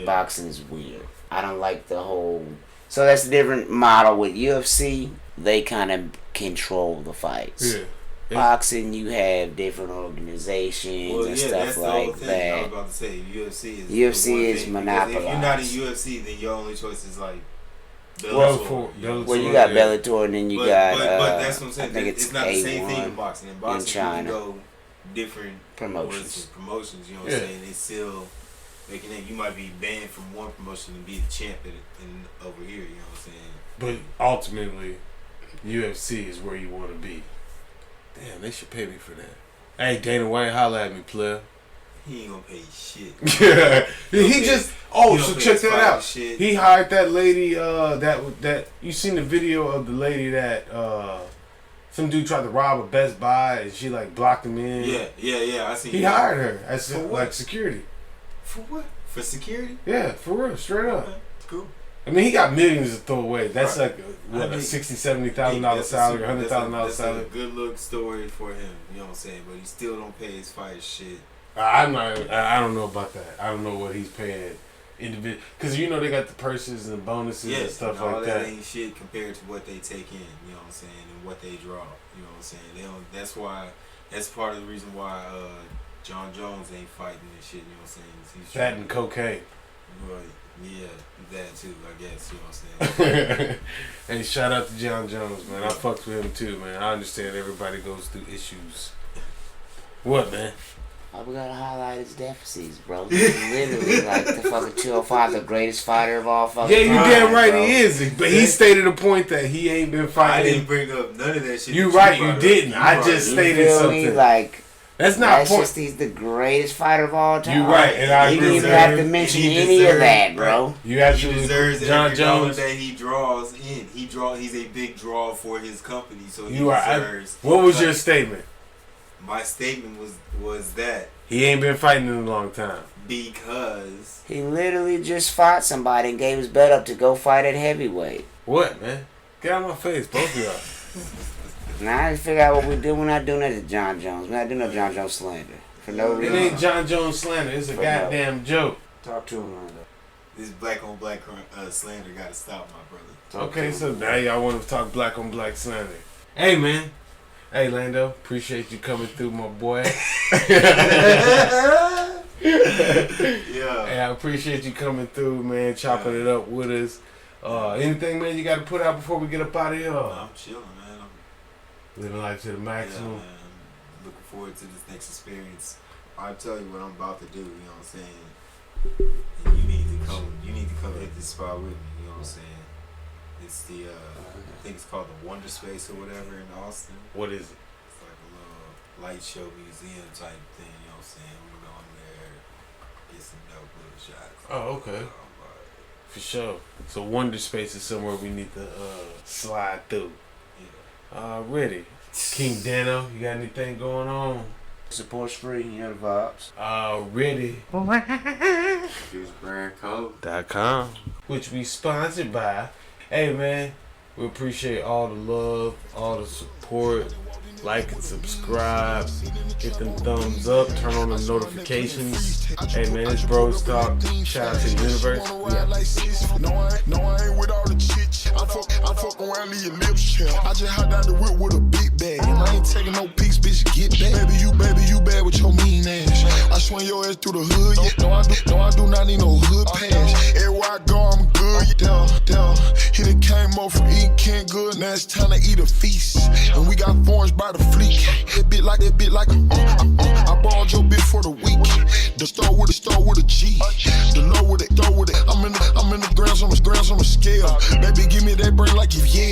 boxing is weird. I don't like the whole. So that's a different model with UFC. They kind of control the fights. Yeah. Boxing, you have different organizations and stuff that's the whole like thing I was that. about to say. UFC is UFC is thing, monopolized. If you're not in UFC, then your only choice is like Bellator. Well, you got Bellator, and then you got. But that's what I'm saying. I think It's not the same A1 thing in boxing. In boxing, China. you can go different Promotions. Promotions, you know what Yeah. I'm saying? They still making it. You might be banned from one promotion and be the champ in over here. You know what I'm saying? But ultimately, UFC is where you want to be. Damn, they should pay me for that. Hey, Dana White, holla at me, player. He ain't gonna pay you shit. Yeah, he just. Oh, He so don't pay check his that fire out. shit. He hired that lady. That you seen the video of the lady that some dude tried to rob a Best Buy and she like blocked him in. Yeah. I seen. He that. hired her as For what? like security. For what? For security? Yeah, for real, straight up. Okay, cool. I mean, he got millions to throw away. That's Right. like I a mean, $60,000-$70,000 that's salary, a- $100,000 that's salary. a good look story for him. You know what I'm saying? But he still don't pay his fight shit. I'm not. I don't know about that. I don't know what he's paying individual because you know they got the purses and bonuses and stuff all like that that. ain't shit compared to what they take in. You know what I'm saying? And what they draw. You know what I'm saying? They don't. That's why. That's part of the reason why John Jones ain't fighting and shit. You know what I'm saying? He's That and cocaine. Right. Yeah, that too. I guess. You know what I'm saying? Hey, shout out to John Jones, man. I fucked with him too, man. I understand everybody goes through issues. What, man? All we gotta highlight his deficits, bro. He's literally like the fucking 205, the greatest fighter of all fucking Yeah, you time, damn right bro. he is. But he stated a point that he ain't been I fighting. didn't bring up none of that shit. You that right, you brought up. didn't. You I brought just it. stated You feel something. me? Like, That's not that's point. just he's the greatest fighter of all time. You right, and I He agree didn't with even that. have to mention He any of deserves- that, bro. You He absolutely deserves John every dollar Jones. that he draws in. He's a big draw for his company, so he You are. deserves. What was your statement? My statement was that He ain't been fighting in a long time. because He literally just fought somebody and gave his bet up to go fight at heavyweight. What, man? Get out of my face, both of y'all. Now I figure out what we do. We're not doing that to John Jones. We're not doing no John Jones slander. For no It reason. ain't John Jones slander. It's a For goddamn joke. Talk to him, Rondo. this black on black slander got to stop, my brother. Okay, so now y'all want to talk black on black slander. Hey, man. Hey, Lando. Appreciate you coming through, my boy. Yeah. Hey, I appreciate you coming through, man. Chopping it up with us. Anything, man, you got to put out before we get up out of here? I'm chilling, man. Living life to the Yeah, maximum. man. I'm looking forward to this next experience. I'll tell you what I'm about to do. You know what I'm saying? And you need to come. You need to come hit this spot with me. You know what I'm saying? It's the I think it's called the Wonder Space or whatever in Austin. What is it? It's like a little light show museum type thing. You know what I'm saying? We go in there, get some dope little shots. Oh, okay. For sure. So Wonder Space is somewhere we need to slide through. Yeah. Ready. King Dano, you got anything going on? Support's free, you know the vibes. Already. JuiceBrandCode.com, which we sponsored by. Hey man, we appreciate all the love, all the support. Like and subscribe, hit them thumbs up, turn on the notifications. Hey man, it's BrosTalk. Shout out to the universe. No, I ain't with all the chit. I fuck around, leave your lips chapped. I just hopped out the whip with a big bag, and I ain't taking no pics, bitch. Get back, baby, you bad with your mean ass. I swing your ass through the hood. Yeah. No, I do not need no hood pass. Everywhere I go, I'm good. He done came over from eating canned good. Now it's time to eat a feast, and we got foreigners by the fleet. That bit like I borrowed your bitch for the week. The store with a G. The low with it. I'm in the grams on the scale. Baby, give me that brain like if yeah.